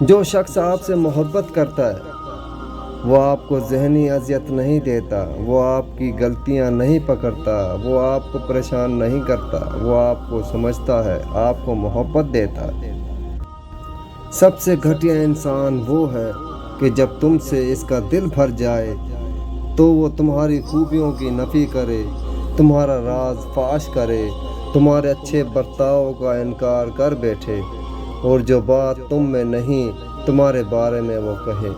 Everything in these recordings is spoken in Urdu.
جو شخص آپ سے محبت کرتا ہے وہ آپ کو ذہنی اذیت نہیں دیتا، وہ آپ کی غلطیاں نہیں پکڑتا، وہ آپ کو پریشان نہیں کرتا، وہ آپ کو سمجھتا ہے، آپ کو محبت دیتا ہے۔ سب سے گھٹیا انسان وہ ہے کہ جب تم سے اس کا دل بھر جائے تو وہ تمہاری خوبیوں کی نفی کرے، تمہارا راز فاش کرے، تمہارے اچھے برتاؤ کا انکار کر بیٹھے، اور جو بات تم میں نہیں تمہارے بارے میں وہ کہے۔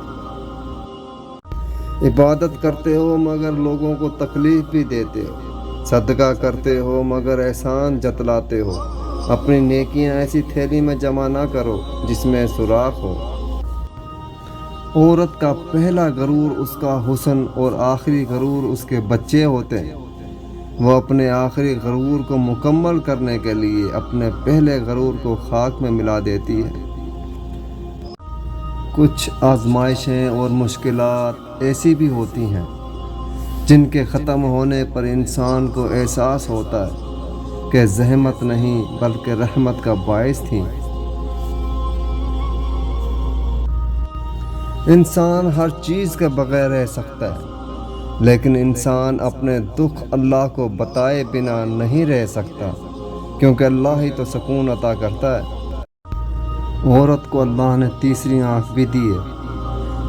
عبادت کرتے ہو مگر لوگوں کو تکلیف بھی دیتے ہو، صدقہ کرتے ہو مگر احسان جتلاتے ہو۔ اپنی نیکیاں ایسی تھیلی میں جمع نہ کرو جس میں سوراخ ہو۔ عورت کا پہلا غرور اس کا حسن اور آخری غرور اس کے بچے ہوتے ہیں۔ وہ اپنے آخری غرور کو مکمل کرنے کے لیے اپنے پہلے غرور کو خاک میں ملا دیتی ہے۔ کچھ آزمائشیں اور مشکلات ایسی بھی ہوتی ہیں جن کے ختم ہونے پر انسان کو احساس ہوتا ہے کہ زحمت نہیں بلکہ رحمت کا باعث تھیں۔ انسان ہر چیز کے بغیر رہ سکتا ہے، لیکن انسان اپنے دکھ اللہ کو بتائے بنا نہیں رہ سکتا، کیونکہ اللہ ہی تو سکون عطا کرتا ہے۔ عورت کو اللہ نے تیسری آنکھ بھی دی ہے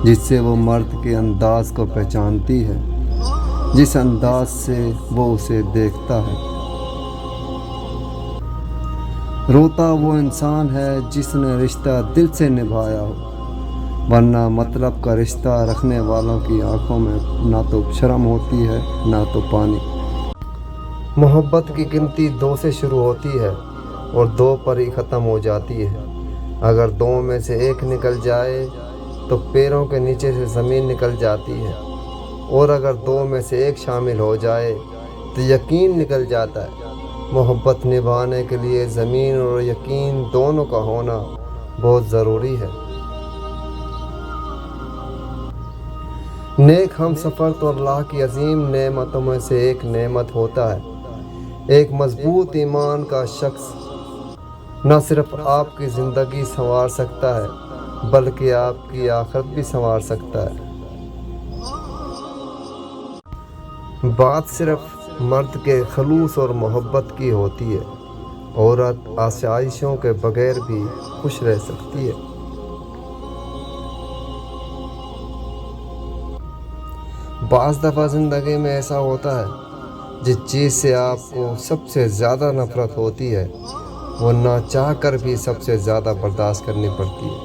جس سے وہ مرد کے انداز کو پہچانتی ہے، جس انداز سے وہ اسے دیکھتا ہے۔ روتا وہ انسان ہے جس نے رشتہ دل سے نبھایا ہو، ورنہ مطلب کا رشتہ رکھنے والوں کی آنکھوں میں نہ تو شرم ہوتی ہے نہ تو پانی۔ محبت کی گنتی 2 سے شروع ہوتی ہے اور 2 پر ہی ختم ہو جاتی ہے۔ اگر 2 میں سے 1 نکل جائے تو پیروں کے نیچے سے زمین نکل جاتی ہے، اور اگر 2 میں سے 1 شامل ہو جائے تو یقین نکل جاتا ہے۔ محبت نبھانے کے لیے زمین اور یقین دونوں کا ہونا بہت ضروری ہے۔ نیک ہم سفر تو اللہ کی عظیم نعمتوں میں سے ایک نعمت ہوتا ہے۔ ایک مضبوط ایمان کا شخص نہ صرف آپ کی زندگی سنوار سکتا ہے بلکہ آپ کی آخرت بھی سنوار سکتا ہے۔ بات صرف مرد کے خلوص اور محبت کی ہوتی ہے، عورت آسائشوں کے بغیر بھی خوش رہ سکتی ہے۔ بعض دفعہ زندگی میں ایسا ہوتا ہے جس چیز سے آپ کو سب سے زیادہ نفرت ہوتی ہے وہ نہ چاہ کر بھی سب سے زیادہ برداشت کرنی پڑتی ہے۔